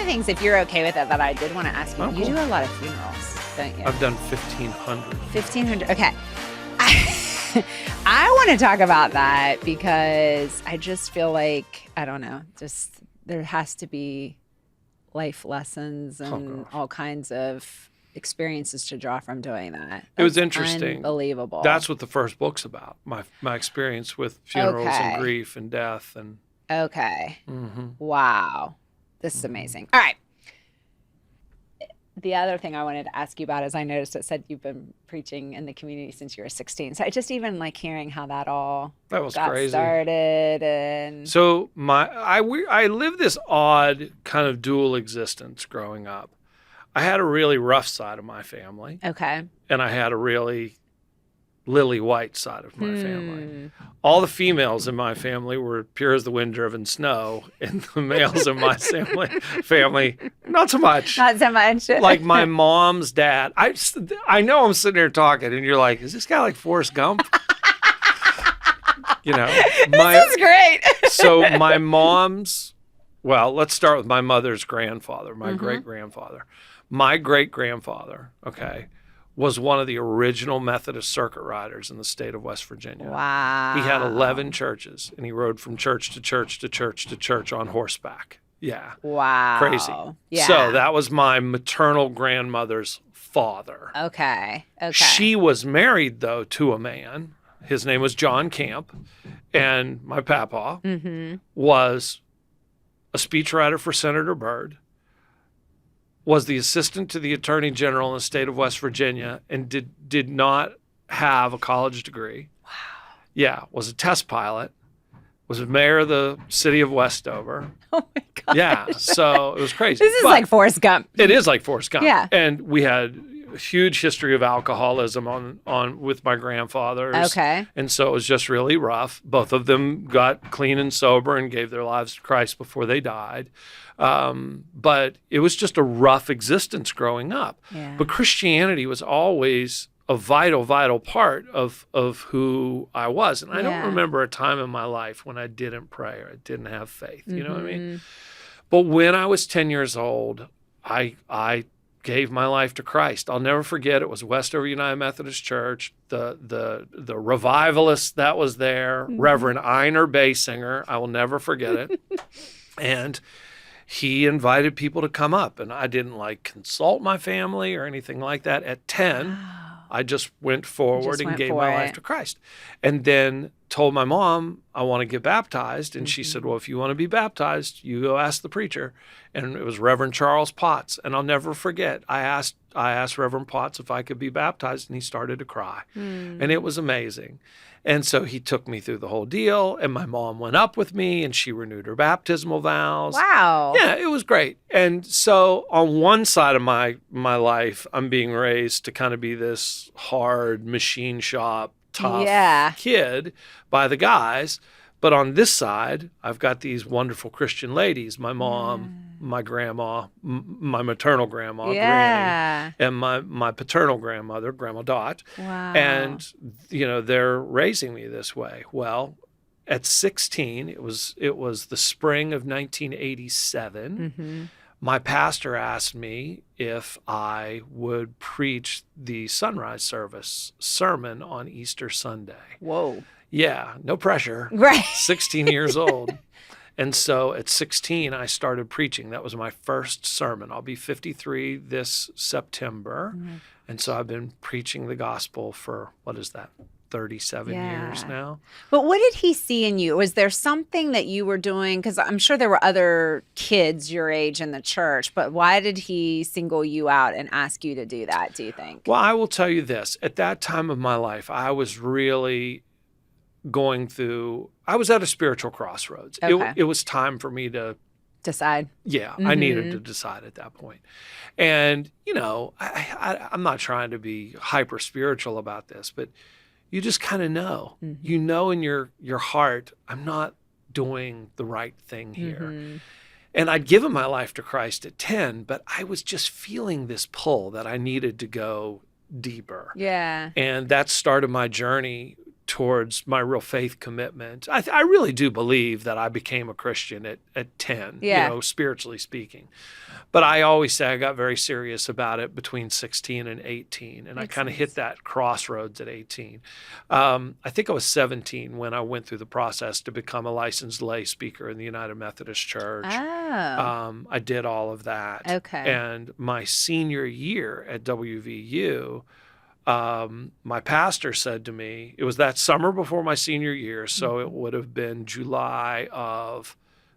things, if you're okay with it, that I did want to ask you, Oh, you cool. do a lot of funerals, don't you? I've done 1,500. 1,500. Okay. I want to talk about that because I just feel like, I don't know, just there has to be life lessons and all kinds of experiences to draw from doing that. It was That's interesting. Unbelievable. That's what the first book's about. My experience with funerals and grief and death and. Okay. Mm-hmm. Wow. This is amazing. All right. The other thing I wanted to ask you about is I noticed it said you've been preaching in the community since you were 16. So I just even like hearing how that all That was got crazy. started. And So I lived this odd kind of dual existence growing up. I had a really rough side of my family, okay. and I had a really lily white side of my family. All the females in my family were pure as the wind-driven snow, and the males in my family, not so much. Not so much. Like my mom's dad. I know I'm sitting here talking, and you're like, is this guy like Forrest Gump? You know, This is great. So my mom's, well, let's start with my mother's grandfather, my great-grandfather. My great-grandfather, okay, was one of the original Methodist circuit riders in the state of West Virginia. Wow. He had 11 churches, and he rode from church to church to church to church on horseback. Yeah. Wow. Crazy. Yeah. So that was my maternal grandmother's father. Okay. She was married, though, to a man. His name was John Camp, and my papa was a speechwriter for Senator Byrd, was the assistant to the Attorney General in the state of West Virginia, and did not have a college degree. Wow. Yeah, was a test pilot, was a mayor of the city of Westover. Oh my God. Yeah, so it was crazy. This is like Forrest Gump. It is like Forrest Gump. Yeah. And we had a huge history of alcoholism on with my grandfathers. Okay. And so it was just really rough. Both of them got clean and sober and gave their lives to Christ before they died. But it was just a rough existence growing up. Yeah. But Christianity was always a vital, vital part of who I was. And I don't remember a time in my life when I didn't pray or I didn't have faith. You know what I mean? But when I was 10 years old, I gave my life to Christ. I'll never forget. It was Westover United Methodist Church. The revivalist that was there, Reverend Einer Baysinger. I will never forget it. And he invited people to come up, and I didn't like consult my family or anything like that. At 10, I just went forward and gave my life to Christ. And then told my mom, I want to get baptized. And she said, well, if you want to be baptized, you go ask the preacher. And it was Reverend Charles Potts. And I'll never forget, I asked Reverend Potts if I could be baptized, and he started to cry. And it was amazing. And so he took me through the whole deal, and my mom went up with me, and she renewed her baptismal vows. Wow. Yeah, it was great. And so on one side of my life, I'm being raised to kind of be this hard machine shop, tough kid by the guys. But on this side, I've got these wonderful Christian ladies, my mom, my grandma, my maternal grandma, Granny, and my paternal grandmother, Grandma Dot. Wow. And, you know, they're raising me this way. Well, at 16, it was the spring of 1987. My pastor asked me if I would preach the sunrise service sermon on Easter Sunday. Whoa. Yeah, no pressure. Right. 16 years old. And so at 16, I started preaching. That was my first sermon. I'll be 53 this September. And so I've been preaching the gospel for, 37 years now. But what did he see in you? Was there something that you were doing? Because I'm sure there were other kids your age in the church, but why did he single you out and ask you to do that, do you think? Well, I will tell you this. At that time of my life, I was really I was at a spiritual crossroads. Okay. It was time for me to decide. Yeah, I needed to decide at that point. And, you know, I'm not trying to be hyper spiritual about this, but you just kind of know. You know in your heart, I'm not doing the right thing here. And I'd given my life to Christ at 10, but I was just feeling this pull that I needed to go deeper. Yeah. And that started my journey towards my real faith commitment. I really do believe that I became a Christian at 10, spiritually speaking. But I always say I got very serious about it between 16 and 18. And I kind of hit that crossroads at 18. I think I was 17 when I went through the process to become a licensed lay speaker in the United Methodist Church. Oh. I did all of that. Okay. And my senior year at WVU, my pastor said to me, it was that summer before my senior year, so it would have been July of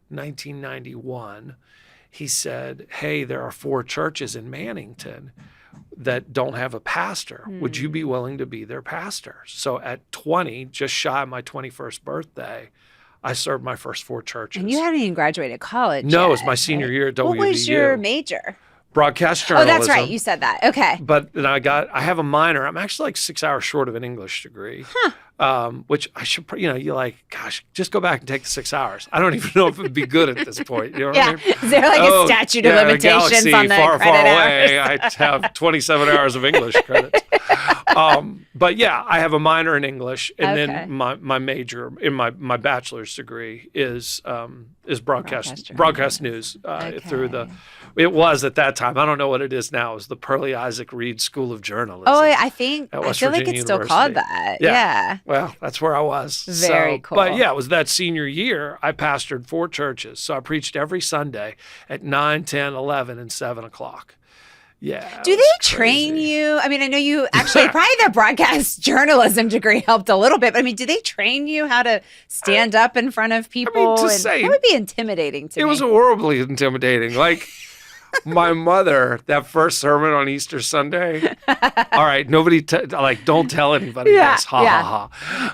1991. He said, hey, there are 4 churches in Mannington that don't have a pastor. Would you be willing to be their pastor? So at 20, just shy of my 21st birthday, I served my first 4 churches. And you hadn't even graduated college No, yet, it was my senior year at WVU. What was your major? Broadcast journalism. Oh, that's right. You said that. Okay. But then I have a minor. I'm actually like 6 hours short of an English degree, which I should, you're like, gosh, just go back and take the 6 hours. I don't even know if it would be good at this point. You know what I mean? Is there like a statute of limitations on the far, credit far hours? away. I have 27 hours of English credits. But yeah, I have a minor in English, and then my major in my bachelor's degree is broadcast news through the. It was at that time. I don't know what it is now. It was the Pearlie Isaac Reed School of Journalism. Oh, I feel Virginia like it's still called that. Yeah. Well, that's where I was. Very cool. But yeah, it was that senior year. I pastored 4 churches. So I preached every Sunday at 9, 10, 11, and 7 o'clock. Yeah. Do they train you? I mean, I know you actually probably the broadcast journalism degree helped a little bit, but I mean, do they train you how to stand up in front of people? That would be intimidating to me. It was horribly intimidating. Like my mother, that first sermon on Easter Sunday. All right, nobody don't tell anybody this. Ha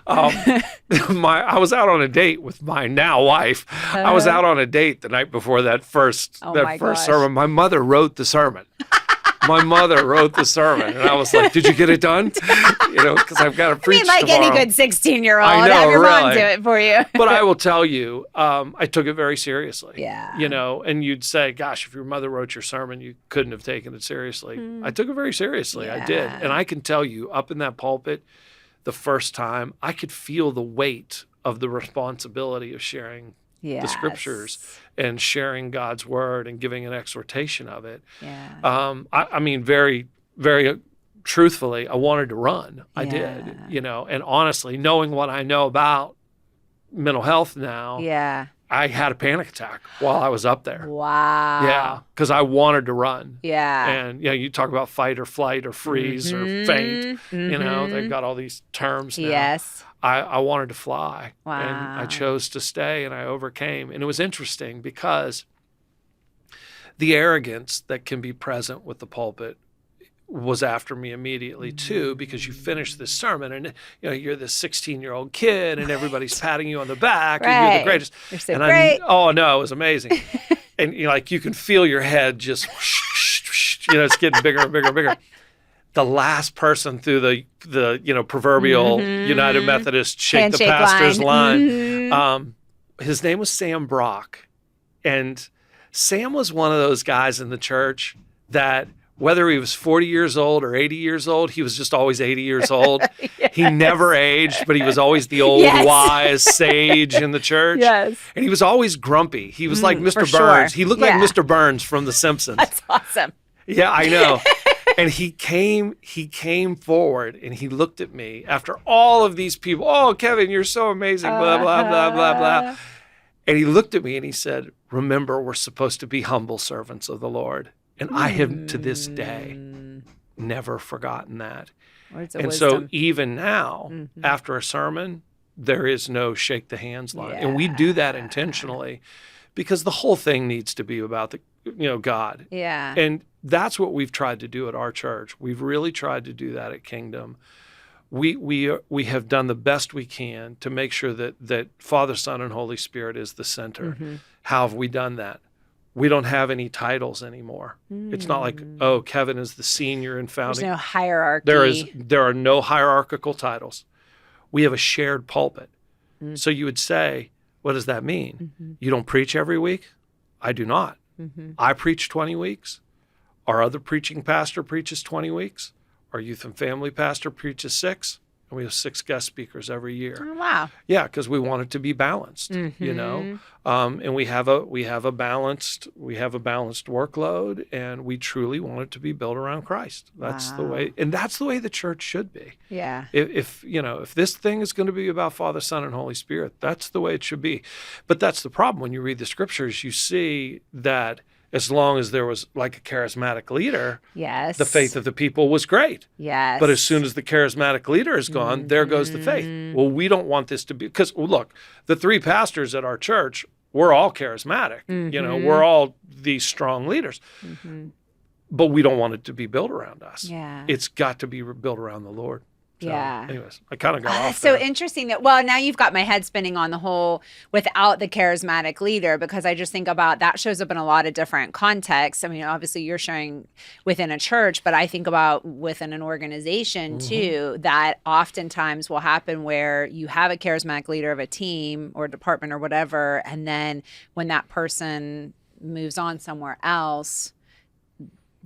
ha. I was out on a date with my now wife. I was out on a date the night before that first sermon. My mother wrote the sermon. My mother wrote the sermon, and I was like, "Did you get it done?" Because I've got to preach tomorrow. Any good 16-year-old, I know, have your really. mom do it for you. But I will tell you, I took it very seriously. Yeah. And you'd say, "Gosh, if your mother wrote your sermon, you couldn't have taken it seriously." I took it very seriously. Yeah. I did, and I can tell you, up in that pulpit, the first time, I could feel the weight of the responsibility of sharing the scriptures and sharing God's word and giving an exhortation of it. Yeah. I mean, very, very truthfully, I wanted to run. I did, and honestly, knowing what I know about mental health now, I had a panic attack while I was up there. Wow. Yeah, because I wanted to run. Yeah. And, you talk about fight or flight or freeze or faint. They've got all these terms now. Yes. I wanted to fly. Wow. And I chose to stay, and I overcame. And it was interesting because the arrogance that can be present with the pulpit was after me immediately too, because you finish this sermon and you're this 16-year-old kid and everybody's patting you on the back and you're the greatest. You're so great. Oh no, it was amazing. And you can feel your head just it's getting bigger and bigger and bigger. The last person through the proverbial United Methodist shake the pastor's line. His name was Sam Brock, and Sam was one of those guys in the church that whether he was 40 years old or 80 years old, he was just always 80 years old. He never aged, but he was always the old wise sage in the church. Yes. And he was always grumpy. He was like Mr. Burns. He looked like Mr. Burns from The Simpsons. That's awesome. Yeah, I know. And he came forward and he looked at me after all of these people. Oh, Kevin, you're so amazing, blah, blah, blah, blah, blah. And he looked at me and he said, remember, we're supposed to be humble servants of the Lord. And I have, to this day, never forgotten that. Words of and wisdom. so even now, after a sermon, there is no shake the hands line. And we do that intentionally because the whole thing needs to be about God. Yeah. And that's what we've tried to do at our church. We've really tried to do that at Kingdom. We have done the best we can to make sure that Father, Son, and Holy Spirit is the center. How have we done that? We don't have any titles anymore. It's not like, oh, Kevin is the senior and founding. There's no hierarchy. There are no hierarchical titles. We have a shared pulpit. So you would say, what does that mean? You don't preach every week? I do not. I preach 20 weeks. Our other preaching pastor preaches 20 weeks. Our youth and family pastor preaches 6. And we have 6 guest speakers every year. Oh, wow. Yeah, because we want it to be balanced, you know, and we have a balanced workload, and we truly want it to be built around Christ. That's the way, and that's the way the church should be. Yeah. If this thing is going to be about Father, Son, and Holy Spirit, that's the way it should be. But that's the problem. When you read the scriptures, you see that as long as there was like a charismatic leader, yes, the faith of the people was great. Yes. But as soon as the charismatic leader is gone, there goes the faith. Well, we don't want this to be, because look, the 3 pastors at our church, we're all charismatic. You know, we're all these strong leaders. But we don't want it to be built around us. Yeah. It's got to be built around the Lord. So, yeah. Anyways, I kind of got off That's there. so interesting that, well, now you've got my head spinning on the whole without the charismatic leader, because I just think about that shows up in a lot of different contexts. I mean, obviously you're sharing within a church, but I think about within an organization too, that oftentimes will happen where you have a charismatic leader of a team or department or whatever. And then when that person moves on somewhere else,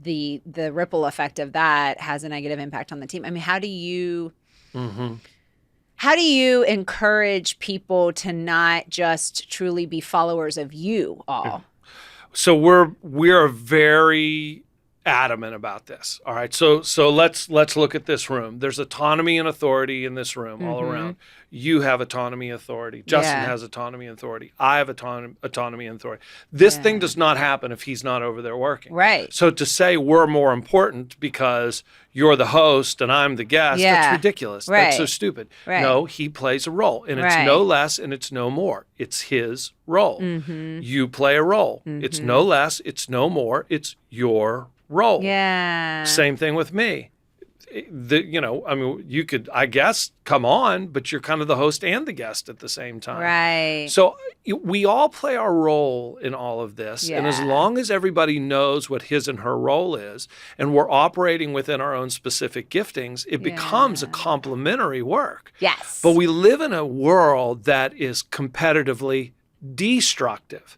the ripple effect of that has a negative impact on the team. I mean, how do you encourage people to not just truly be followers of you all? So we're very adamant about this. All right. So let's look at this room. There's autonomy and authority in this room all around. You have autonomy, authority. Justin has autonomy and authority. I have autonomy and authority. This thing does not happen if he's not over there working. Right. So to say we're more important because you're the host and I'm the guest, that's ridiculous. Right. That's so stupid. Right. No, he plays a role, and it's no less and it's no more. It's his role. You play a role. It's no less, it's no more. It's your role. Yeah. Same thing with me. You could, I guess, come on, but you're kind of the host and the guest at the same time. Right. So we all play our role in all of this. Yeah. And as long as everybody knows what his and her role is, and we're operating within our own specific giftings, it becomes a complementary work. Yes. But we live in a world that is competitively destructive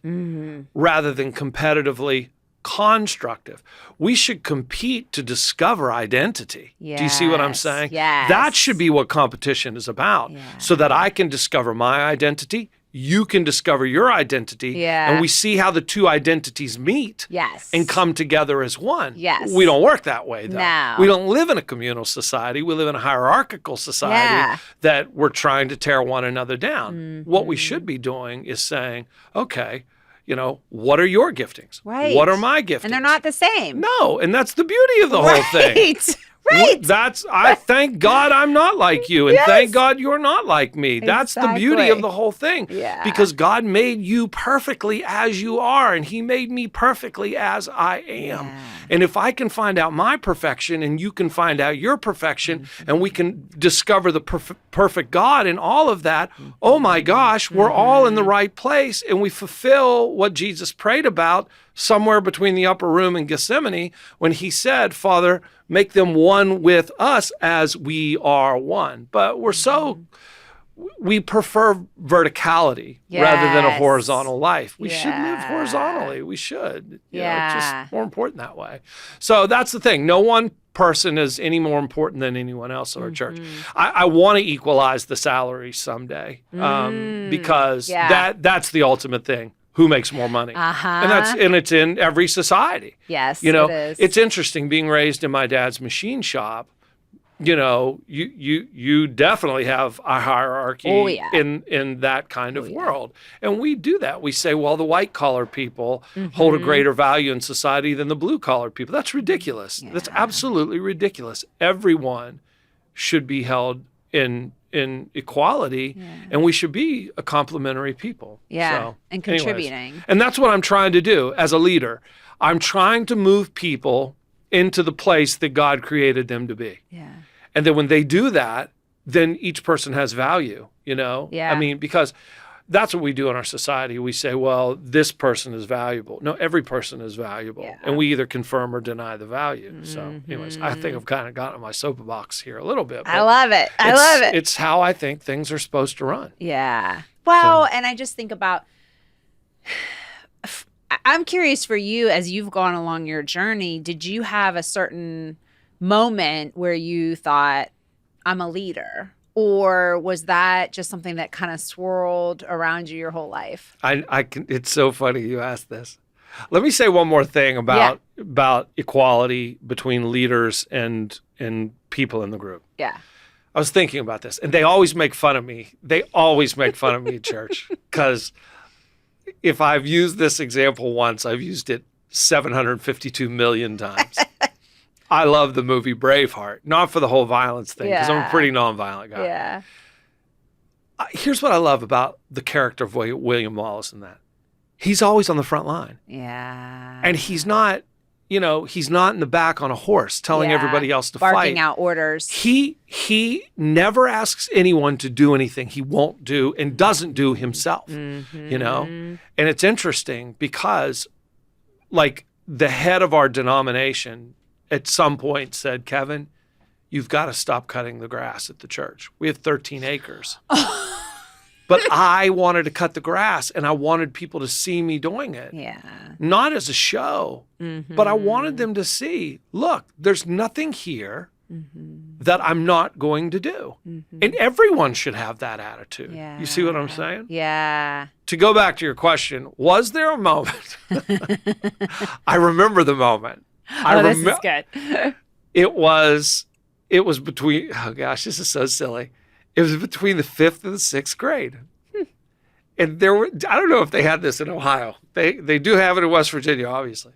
rather than competitively constructive. We should compete to discover identity. Yes. Do you see what I'm saying? Yes. That should be what competition is about, so that I can discover my identity, you can discover your identity, and we see how the 2 identities meet and come together as one. Yes. We don't work that way, though. No. We don't live in a communal society. We live in a hierarchical society that we're trying to tear one another down. What we should be doing is saying, okay, what are your giftings? Right. What are my giftings? And they're not the same. No, and that's the beauty of the whole thing. Right. I thank God I'm not like you, and thank God you're not like me. That's the beauty of the whole thing. Yeah. Because God made you perfectly as you are, and he made me perfectly as I am. Yeah. And if I can find out my perfection and you can find out your perfection, and we can discover the perfect God in all of that, oh my gosh, we're all in the right place, and we fulfill what Jesus prayed about somewhere between the upper room and Gethsemane when he said, Father, make them one with us as we are one. But we prefer verticality rather than a horizontal life. We should live horizontally. We should. It's just more important that way. So that's the thing. No one person is any more important than anyone else in our church. I want to equalize the salaries someday because that's the ultimate thing. Who makes more money? And it's in every society. Yes, it is. It's interesting being raised in my dad's machine shop. You definitely have a hierarchy in that kind of world. And we do that. We say, well, the white collar people hold a greater value in society than the blue collar people. That's ridiculous. Yeah. That's absolutely ridiculous. Everyone should be held in equality, and we should be a complementary people. And contributing. Anyways, and that's what I'm trying to do as a leader. I'm trying to move people into the place that God created them to be. Yeah. And then when they do that, then each person has value, I mean, because that's what we do in our society. We say, well, this person is valuable. No, every person is valuable. Yeah. And we either confirm or deny the value. So anyways, I think I've kind of gotten on my soapbox here a little bit. I love it. I love it. It's how I think things are supposed to run. Yeah. Well, and I just think about, I'm curious for you, as you've gone along your journey, did you have a certain moment where you thought, I'm a leader? Or was that just something that kind of swirled around you your whole life? It's so funny you asked this. Let me say one more thing about equality between leaders and people in the group. Yeah. I was thinking about this, and they always make fun of me. They always make fun of me at church, because if I've used this example once, I've used it 752 million times. I love the movie Braveheart, not for the whole violence thing, because I'm a pretty nonviolent guy. Yeah. Here's what I love about the character of William Wallace in that. He's always on the front line. Yeah. And he's not, he's not in the back on a horse telling everybody else to fight. Barking out orders. He never asks anyone to do anything he won't do and doesn't do himself, And it's interesting because, like, the head of our denomination at some point said, Kevin, you've got to stop cutting the grass at the church. We have 13 acres. But I wanted to cut the grass, and I wanted people to see me doing it. Yeah. Not as a show, but I wanted them to see, look, there's nothing here that I'm not going to do. And everyone should have that attitude. Yeah. You see what I'm saying? Yeah. To go back to your question, was there a moment? I remember the moment. This is good. It was between, oh gosh, this is so silly. It was between the 5th and the 6th grade. And there were, I don't know if they had this in Ohio. They do have it in West Virginia, obviously.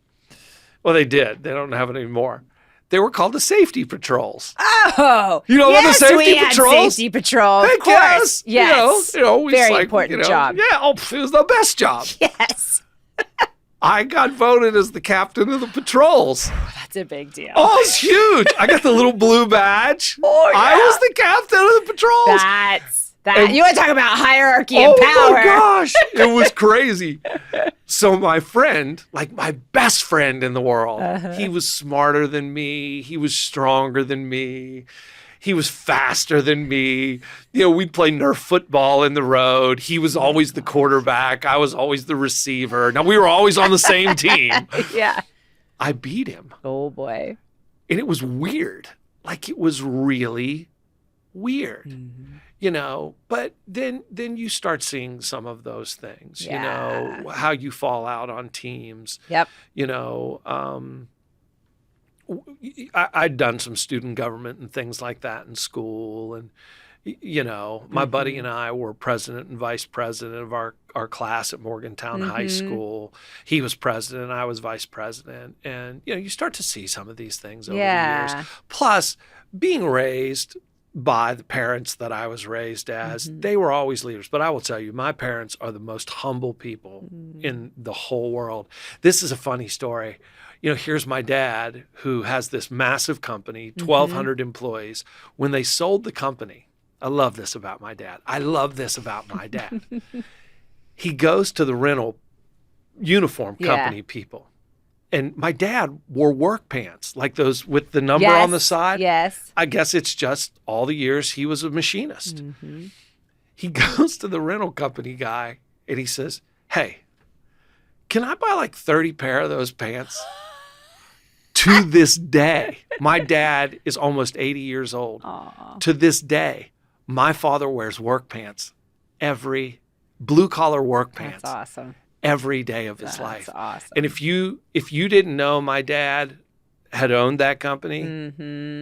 Well, they did. They don't have it anymore. They were called the safety patrols. Oh, you know what the safety patrols? Safety patrol. Of Heck course. Yes. Very important job. Yeah, it was the best job. Yes. I got voted as the captain of the patrols. That's a big deal. Oh, it's huge. I got the little blue badge. Oh, yeah. I was the captain of the patrols. You want to talk about hierarchy and power. Oh my gosh, it was crazy. So my friend, like my best friend in the world, he was smarter than me. He was stronger than me. He was faster than me. We'd play Nerf football in the road. He was always the quarterback. I was always the receiver. Now, we were always on the same team. Yeah. I beat him. Oh, boy. And it was weird. Like, it was really weird. But then you start seeing some of those things, how you fall out on teams. Yep. I'd done some student government and things like that in school. And, my buddy and I were president and vice president of our class at Morgantown High School. He was president, I was vice president. And, you start to see some of these things over the years. Plus, being raised by the parents that I was raised as, they were always leaders. But I will tell you, my parents are the most humble people in the whole world. This is a funny story. Here's my dad, who has this massive company, 1,200 employees. When they sold the company, I love this about my dad. He goes to the rental uniform company people. And my dad wore work pants, like those with the number on the side. Yes. I guess it's just all the years he was a machinist. He goes to the rental company guy and he says, hey, can I buy like 30 pair of those pants? To this day, my dad is almost 80 years old. Aww. To this day, my father wears work pants, blue collar work pants. That's awesome. Every day of his life. That's awesome. And if you didn't know my dad had owned that company,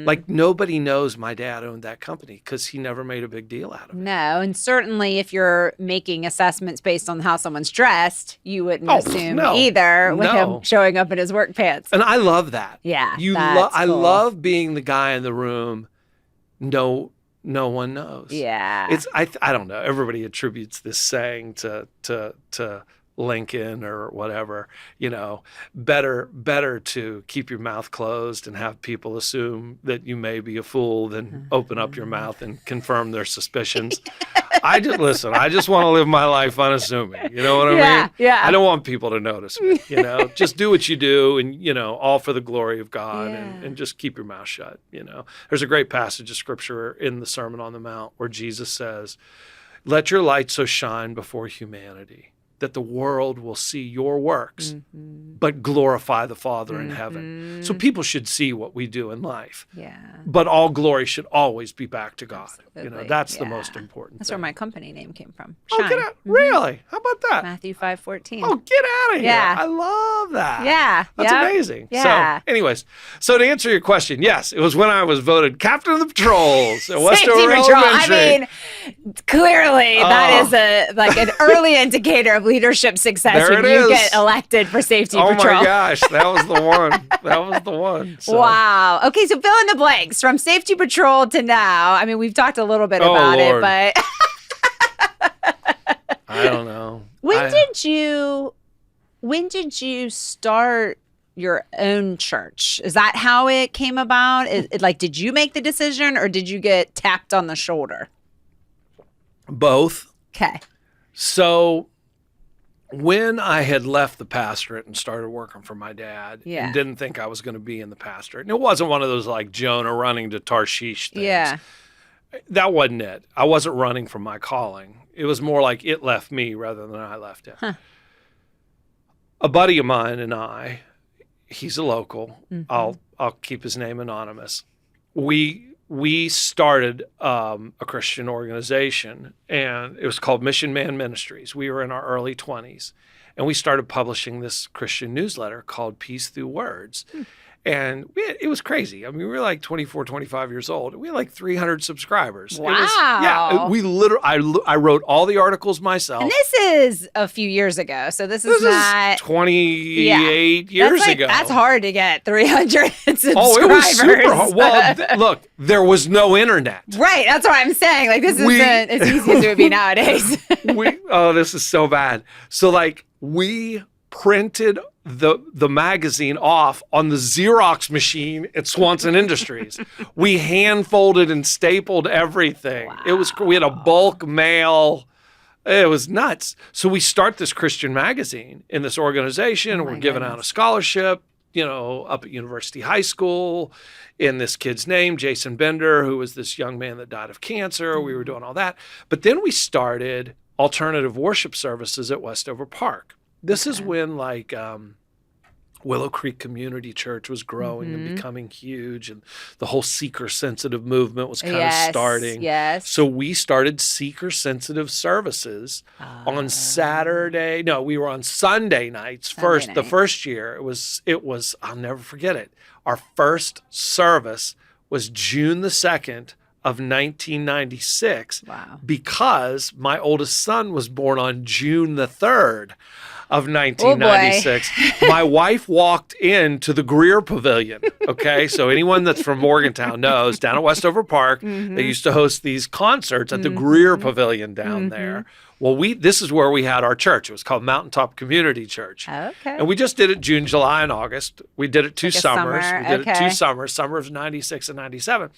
like nobody knows my dad owned that company because he never made a big deal out of it. No, and certainly if you're making assessments based on how someone's dressed, you wouldn't assume either with him showing up in his work pants. And I love that. Yeah, I love being the guy in the room. No one knows. Yeah, I don't know. Everybody attributes this saying to Lincoln or whatever, better to keep your mouth closed and have people assume that you may be a fool than open up your mouth and confirm their suspicions. I just want to live my life unassuming. You know what I mean? Yeah. I don't want people to notice me, just do what you do and, all for the glory of God and just keep your mouth shut. There's a great passage of scripture in the Sermon on the Mount where Jesus says, let your light so shine before humanity that the world will see your works, but glorify the Father in heaven. So people should see what we do in life. Yeah. But all glory should always be back to God. Absolutely. That's the most important That's thing. where my company name came from. Oh, Shine. Really? How about that? Matthew 5:14. Oh, get out of here. Yeah. I love that. Yeah. That's amazing. Yeah. So anyways, so to answer your question, yes, it was when I was voted captain of the patrols at Westover Range Elementary. I mean, clearly that is an early indicator of leadership success There when it you is. get elected for safety Oh patrol. my gosh, that was the one. That was the one. So. Wow. Okay, so fill in the blanks from safety patrol to now. I mean, we've talked a little bit about Lord. it, but I don't know. when did you start your own church? Is that how it came about? Did you make the decision or did you get tapped on the shoulder? Both. Okay. So when I had left the pastorate and started working for my dad and didn't think I was going to be in the pastorate, and it wasn't one of those like Jonah running to Tarshish things. Yeah. That wasn't it. I wasn't running from my calling. It was more like it left me rather than I left it. Huh. A buddy of mine and I, he's a local. I'll keep his name anonymous. We started a Christian organization, and it was called Mission Man Ministries. We were in our early 20s, and we started publishing this Christian newsletter called Peace Through Words. And it was crazy. I mean, we were like 24, 25 years old. We had like 300 subscribers. Wow. We literally, I wrote all the articles myself. And this is a few years ago. So this is not 28 years ago. That's hard to get 300 subscribers. Oh, it was super hard. Well, look, there was no internet. Right. That's what I'm saying. Like, this isn't as easy as it would be nowadays. This is so bad. So like we printed the magazine off on the Xerox machine at Swanson Industries. We hand folded and stapled everything. Wow. We had a bulk mail. It was nuts. So we start this Christian magazine in this organization, and we're giving out a scholarship, up at University High School in this kid's name, Jason Bender, who was this young man that died of cancer. We were doing all that. But then we started alternative worship services at Westover Park. This is when Willow Creek Community Church was growing and becoming huge, and the whole seeker-sensitive movement was kind of starting. Yes. So we started seeker-sensitive services on Saturday. No, we were on Sunday nights first. The first year, it was. I'll never forget it. Our first service was June the 2nd of 1996. Wow. Because my oldest son was born on June the 3rd. Of 1996. My wife walked into the Greer Pavilion. Okay, so anyone that's from Morgantown knows down at Westover Park, they used to host these concerts at the Greer Pavilion down there. Well, this is where we had our church. It was called Mountaintop Community Church. Okay. And we just did it June, July, and August. We did it two summers. Summer. We did it 2 summers, summer of 96 and 97.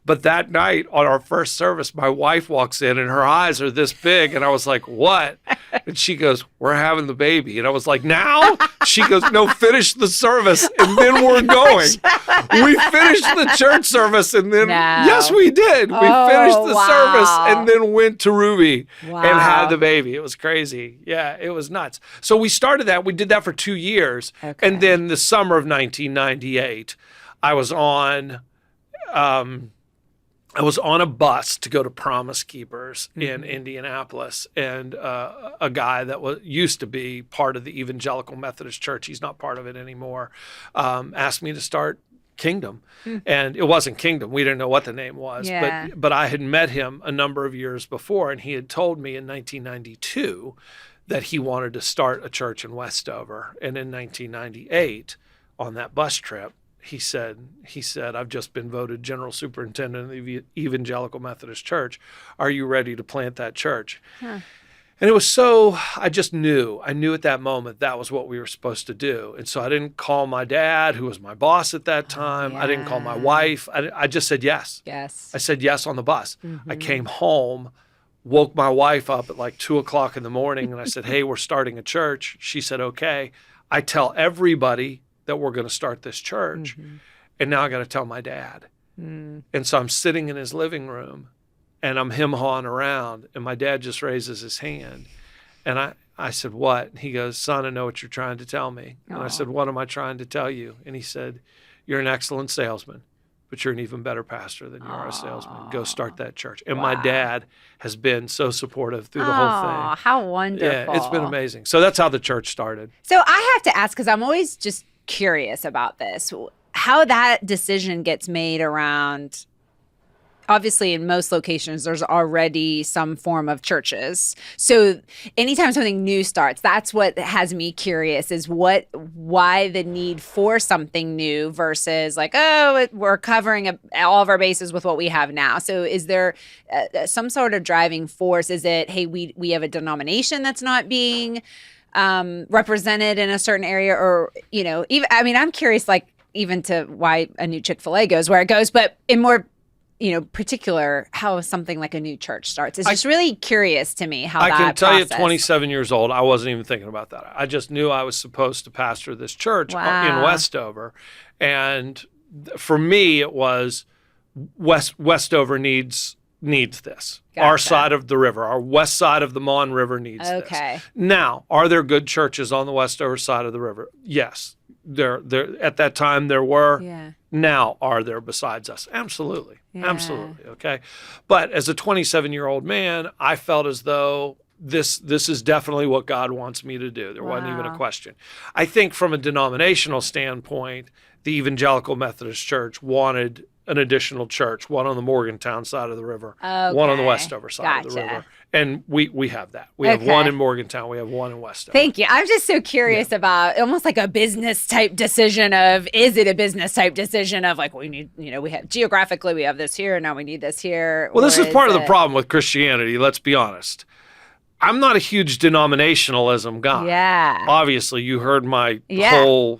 But that night on our first service, my wife walks in and her eyes are this big. And I was like, what? And she goes, we're having the baby. And I was like, now? She goes, no, finish the service and then we're going. We finished the church service and then, yes, we did. We finished the service and then went to Ruby and had the baby. It was crazy. Yeah, it was nuts. So we started that. We did that for 2 years. Okay. And then the summer of 1998, I was on a bus to go to Promise Keepers in Indianapolis, and a guy that used to be part of the Evangelical Methodist Church, he's not part of it anymore, asked me to start Kingdom. And it wasn't Kingdom. We didn't know what the name was. Yeah. But I had met him a number of years before, and he had told me in 1992 that he wanted to start a church in Westover. And in 1998, on that bus trip, he said, I've just been voted general superintendent of the Evangelical Methodist Church. Are you ready to plant that church? Huh. And it was so, I knew at that moment that was what we were supposed to do. And so I didn't call my dad, who was my boss at that time. I didn't call my wife. I just said yes. Yes. I said yes on the bus. I came home, woke my wife up at like 2:00 in the morning, and I said, hey, we're starting a church. She said, okay. I tell everybody that we're going to start this church. And now I got to tell my dad. And so I'm sitting in his living room and I'm him-hawing around, and my dad just raises his hand. And I said, what? He goes, son, I know what you're trying to tell me. And I said, what am I trying to tell you? And he said, you're an excellent salesman, but you're an even better pastor than you are a salesman. Go start that church. And my dad has been so supportive through the whole thing. How wonderful. Yeah, it's been amazing. So that's how the church started. So I have to ask, because I'm always just curious about this, how that decision gets made around. Obviously, in most locations, there's already some form of churches. So anytime something new starts, that's what has me curious, is why the need for something new versus like, we're covering all of our bases with what we have now. So is there some sort of driving force? Is it, hey, we have a denomination that's not being represented in a certain area, or, even, I mean, I'm curious, like, even to why a new Chick-fil-A goes where it goes, but in more particular, how something like a new church starts. It's just really curious to me how I that can tell process. you at 27 years old, I wasn't even thinking about that. I just knew I was supposed to pastor this church in Westover. And for me, it was Westover needs this. Gotcha. Our side of the river, our west side of the Mon River needs this. Now, are there good churches on the Westover side of the river? Yes. There at that time there were. Yeah. Now, are there besides us? Absolutely. Yeah. Absolutely. Okay. But as a 27-year-old man, I felt as though this is definitely what God wants me to do. There wasn't even a question. I think from a denominational standpoint, the Evangelical Methodist Church wanted an additional church, one on the Morgantown side of the river, one on the Westover side of the river. And we have that. We have one in Morgantown. We have one in Westover. Thank you. I'm just so curious about almost like a business type decision of, is it a business type decision of like, we need, we have geographically, we have this here, now we need this here. Well, this is part of the problem with Christianity. Let's be honest. I'm not a huge denominationalism guy. Yeah. Obviously, you heard my whole,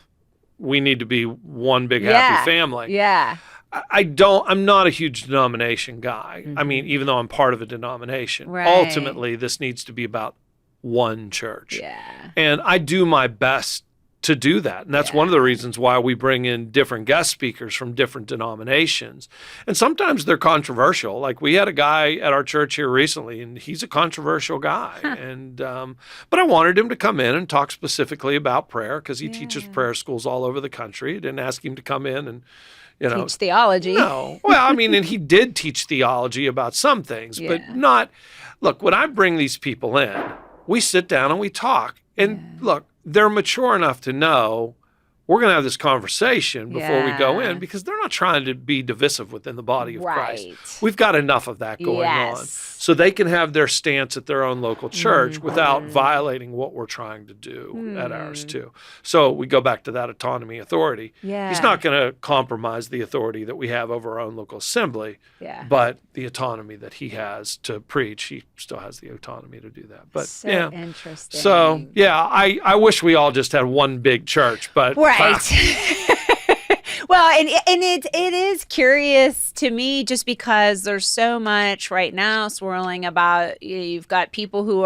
we need to be one big happy family. Yeah. I'm not a huge denomination guy. Mm-hmm. I mean, even though I'm part of a denomination, ultimately this needs to be about one church. Yeah. And I do my best to do that. And that's one of the reasons why we bring in different guest speakers from different denominations. And sometimes they're controversial. Like we had a guy at our church here recently, and he's a controversial guy. And but I wanted him to come in and talk specifically about prayer because he teaches prayer schools all over the country. I didn't ask him to come in and teach theology. No. Well, I mean, and he did teach theology about some things, but not. Look, when I bring these people in, we sit down and we talk. And look, they're mature enough to know we're going to have this conversation before we go in, because they're not trying to be divisive within the body of Christ. We've got enough of that going on. So they can have their stance at their own local church without violating what we're trying to do at ours too. So we go back to that autonomy authority. Yeah. He's not going to compromise the authority that we have over our own local assembly, but the autonomy that he has to preach, he still has the autonomy to do that. But so interesting. So I wish we all just had one big church, but Well, and it is curious to me just because there's so much right now swirling about, you've got people who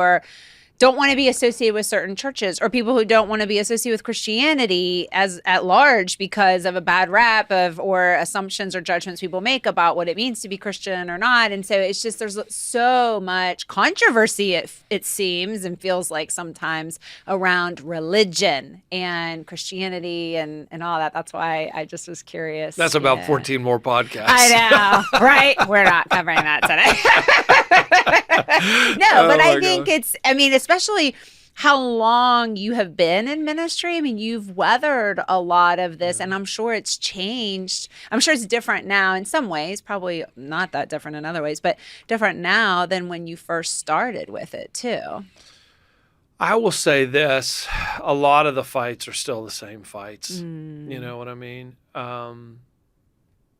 don't want to be associated with certain churches, or people who don't want to be associated with Christianity as at large because of a bad rap or assumptions or judgments people make about what it means to be Christian or not. And so it's just, there's so much controversy, it seems, and feels like sometimes around religion and Christianity and all that. That's why I just was curious. That's about 14 more podcasts. I know, right? We're not covering that today. No, but I think especially how long you have been in ministry. I mean, you've weathered a lot of this, and I'm sure it's changed. I'm sure it's different now in some ways, probably not that different in other ways, but different now than when you first started with it too. I will say this, a lot of the fights are still the same fights. You know what I mean?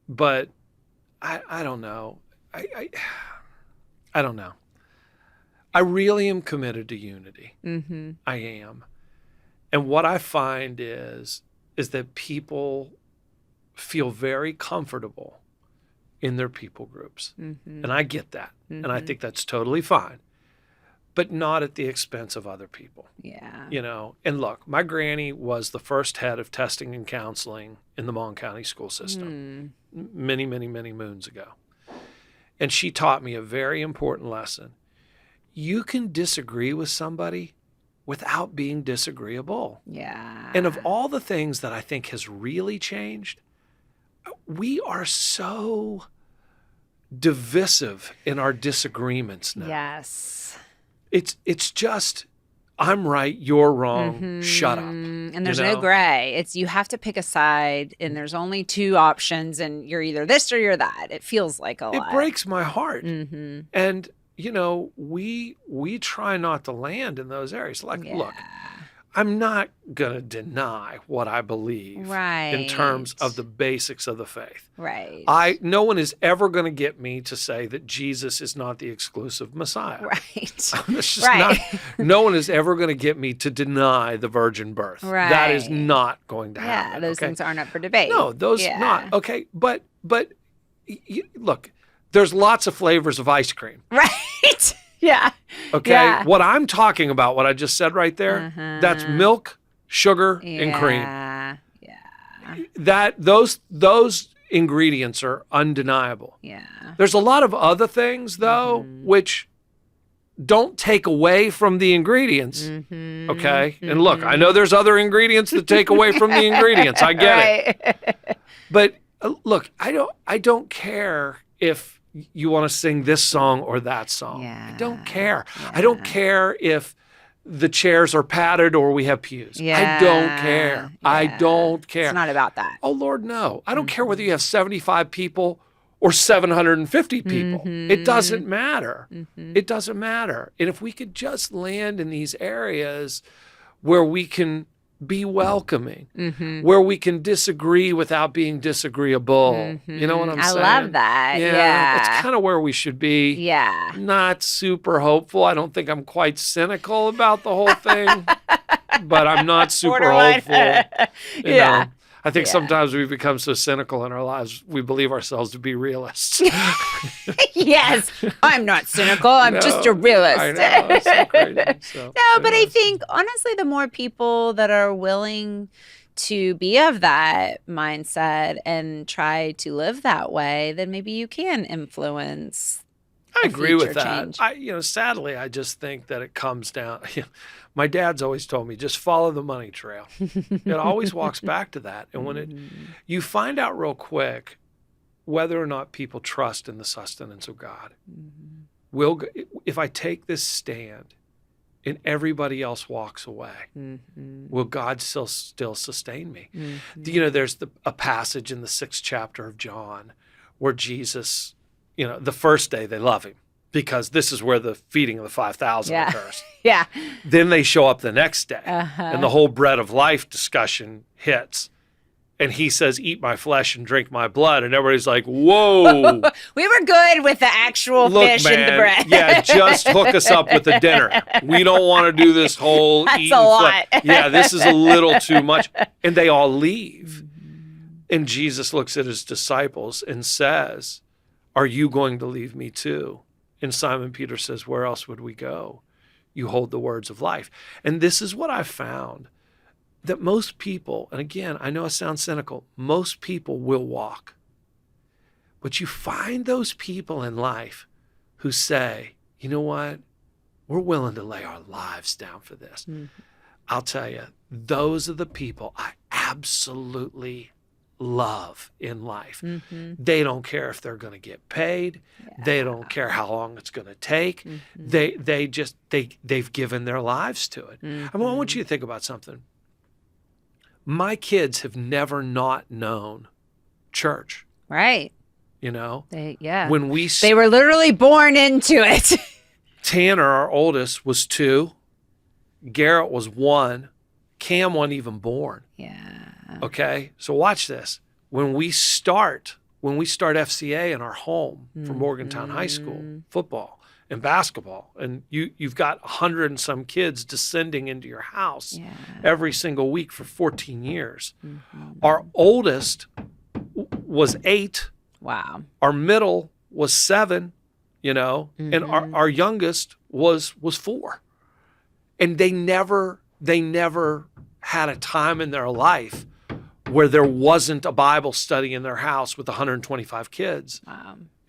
But I don't know. I don't know. I really am committed to unity. Mm-hmm. I am. And what I find is that people feel very comfortable in their people groups. Mm-hmm. And I get that. Mm-hmm. And I think that's totally fine. But not at the expense of other people. Yeah. And look, my granny was the first head of testing and counseling in the Mon County school system many, many, many moons ago. And she taught me a very important lesson. You can disagree with somebody without being disagreeable. Yeah. And of all the things that I think has really changed, we are so divisive in our disagreements now. Yes. It's just, I'm right, you're wrong, shut up. And there's no gray. It's, you have to pick a side, and there's only two options, and you're either this or you're that. It feels like a lot. It breaks my heart. And, we try not to land in those areas. Like, look, I'm not going to deny what I believe in terms of the basics of the faith. Right. No one is ever going to get me to say that Jesus is not the exclusive Messiah. Right. That's just not, no one is ever going to get me to deny the virgin birth. Right. That is not going to happen. Yeah, those things aren't up for debate. No, those not. Okay, but look, there's lots of flavors of ice cream. Right. Yeah. Okay. Yeah. What I'm talking about, what I just said right there, that's milk, sugar, and cream. Yeah. Those ingredients are undeniable. Yeah. There's a lot of other things though, which don't take away from the ingredients. Okay. And look, I know there's other ingredients that take away from the ingredients. I get it. But look, I don't care if you want to sing this song or that song. I don't care. I don't care if the chairs are padded or we have pews. I don't care. I don't care. It's not about that. Oh, Lord, no. I don't care whether you have 75 people or 750 people. It doesn't matter. It doesn't matter. And if we could just land in these areas where we can be welcoming, where we can disagree without being disagreeable. You know what I'm saying? I love that. Yeah. That's kind of where we should be. Yeah. Not super hopeful. I don't think I'm quite cynical about the whole thing, but I'm not super hopeful. You know? I think sometimes we become so cynical in our lives, we believe ourselves to be realists. Yes. I'm not cynical. I'm just a realist. I know. It's so crazy. So, but I think, honestly, the more people that are willing to be of that mindset and try to live that way, then maybe you can influence. I agree with that. Change. Sadly, I just think that it comes down. My dad's always told me, just follow the money trail. It always walks back to that. And when you find out real quick whether or not people trust in the sustenance of God. If I take this stand and everybody else walks away, will God still sustain me? There's a passage in the 6th chapter of John where Jesus, the first day they love him because this is where the feeding of the 5,000 occurs. Yeah. Then they show up the next day and the whole bread of life discussion hits. And he says, eat my flesh and drink my blood. And everybody's like, whoa. We were good with the actual fish and the bread. Yeah, just hook us up with the dinner. We don't want to do this whole That's a lot. Yeah, this is a little too much. And they all leave. And Jesus looks at his disciples and says, are you going to leave me too? And Simon Peter says, where else would we go? You hold the words of life. And this is what I found. That most people, and again, I know it sounds cynical, most people will walk. But you find those people in life who say, you know what? We're willing to lay our lives down for this. I'll tell you, those are the people I absolutely love in life. They don't care if they're going to get paid. They don't care how long it's going to take. They've given their lives to it. I want you to think about something. My kids have never not known church. Right. They were literally born into it. Tanner, our oldest, was 2. Garrett was 1. Cam wasn't even born. Yeah. Okay. So watch this. When we start FCA in our home for Morgantown High School football and basketball, and you've got 100 and some kids descending into your house every single week for 14 years. Our oldest was 8. Wow. Our middle was 7, and our youngest was 4. And they never had a time in their life where there wasn't a Bible study in their house with 125 kids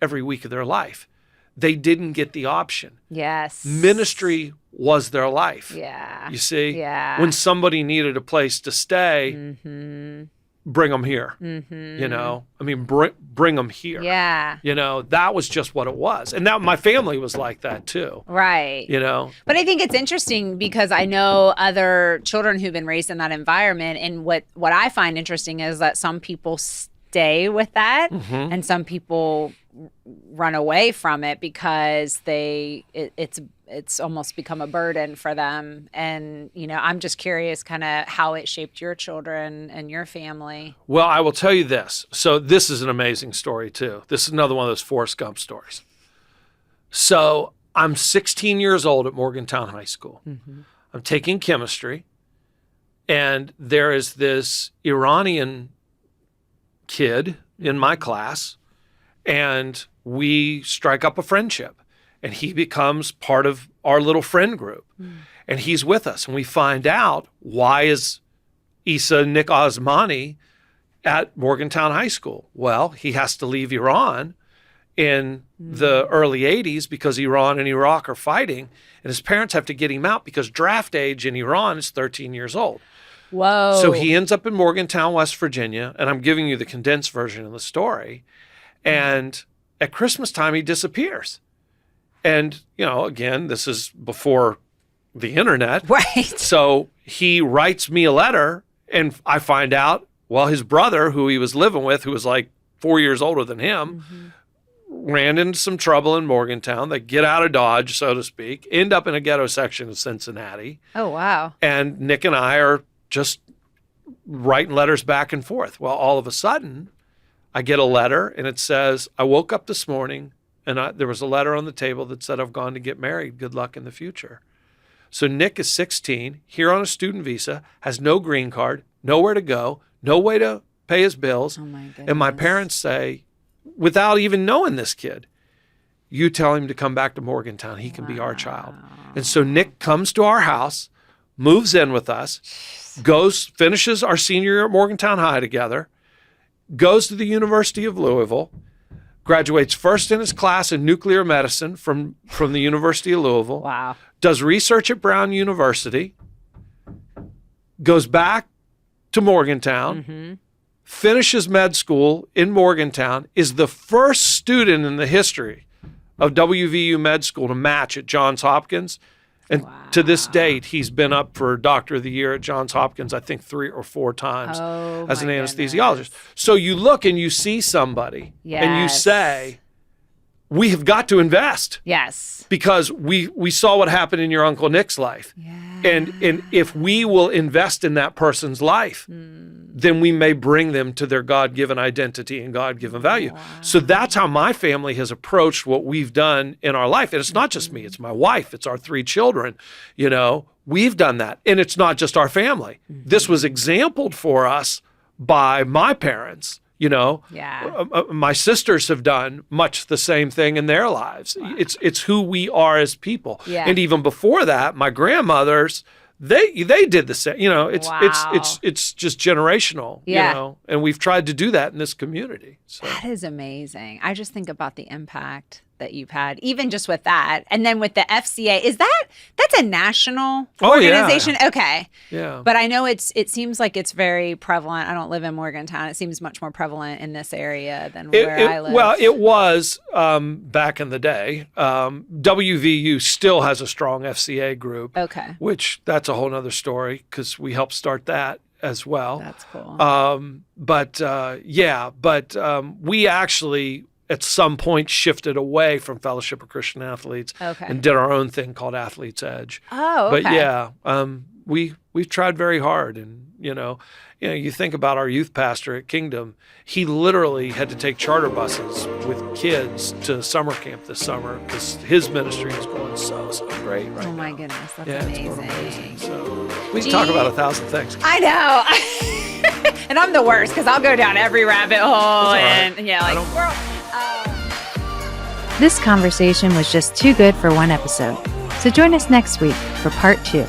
every week of their life. they didn't get the option. Yes. Ministry was their life. Yeah. You see? Yeah. When somebody needed a place to stay, Mm-hmm. bring them here. Mm-hmm. You know, I mean, bring them here. Yeah. You know, that was just what it was. And that my family was like that too. Right. You know? But I think it's interesting because I know other children who've been raised in that environment. And what I find interesting is that some people stay with that and some people run away from it because it's almost become a burden for them. And, you know, I'm just curious kind of how it shaped your children and your family. Well, I will tell you this. So this is an amazing story too. This is another one of those Forrest Gump stories. So I'm 16 years old at Morgantown High School. Mm-hmm. I'm taking chemistry, and there is this Iranian kid in my class, and we strike up a friendship, and he becomes part of our little friend group. And he's with us, and we find out, why is Isa Nick Osmani at Morgantown High School? Well, he has to leave Iran in the early 80s because Iran and Iraq are fighting, and his parents have to get him out because draft age in Iran is 13 years old. Whoa. So he ends up in Morgantown, West Virginia, and I'm giving you the condensed version of the story. And at Christmas time, he disappears. And, you know, again, this is before the internet. Right. So he writes me a letter, and I find out, well, his brother, who he was living with, who was like 4 years older than him, ran into some trouble in Morgantown. They get out of Dodge, so to speak, end up in a ghetto section of Cincinnati. Oh, wow. And Nick and I are just writing letters back and forth. Well, all of a sudden, I get a letter, and it says, I woke up this morning, and there was a letter on the table that said, I've gone to get married. Good luck in the future. So Nick is 16, here on a student visa, has no green card, nowhere to go, no way to pay his bills. Oh, my goodness. And my parents say, without even knowing this kid, you tell him to come back to Morgantown. He can be our child. And so Nick comes to our house, moves in with us, finishes our senior year at Morgantown High together, goes to the University of Louisville, graduates first in his class in nuclear medicine from the University of Louisville. Wow. Does research at Brown University, goes back to Morgantown, finishes med school in Morgantown, is the first student in the history of WVU med school to match at Johns Hopkins. And to this date, he's been up for Doctor of the Year at Johns Hopkins, I think 3 or 4 times as an anesthesiologist. So you look and you see somebody and you say, we have got to invest. Yes. Because we saw what happened in your Uncle Nick's life. Yeah. And if we will invest in that person's life, then we may bring them to their God-given identity and God-given value. Wow. So that's how my family has approached what we've done in our life. And it's not just me, it's my wife, it's our 3 children. You know, we've done that. And it's not just our family. This was exampled for us by my parents. You know, my sisters have done much the same thing in their lives. Wow. It's who we are as people. Yeah. And even before that, my grandmothers, they did the same. You know, it's just generational. Yeah. You know, and we've tried to do that in this community. So. That is amazing. I just think about the impact that you've had, even just with that, and then with the FCA. That's a national organization? Yeah. Okay. Yeah. But I know it seems like it's very prevalent. I don't live in Morgantown. It seems much more prevalent in this area than where I live. Well, it was back in the day. WVU still has a strong FCA group. Okay. Which that's a whole nother story because we helped start that as well. That's cool. But we actually at some point shifted away from Fellowship of Christian Athletes and did our own thing called Athletes Edge. Oh, okay. But yeah, we've tried very hard, and you know, you think about our youth pastor at Kingdom. He literally had to take charter buses with kids to summer camp this summer because his ministry is going so great right now. Oh my goodness, that's amazing. amazing. It's going amazing. So we can talk about 1,000 things. I know. And I'm the worst because I'll go down every rabbit hole and This conversation was just too good for one episode. So join us next week for part 2.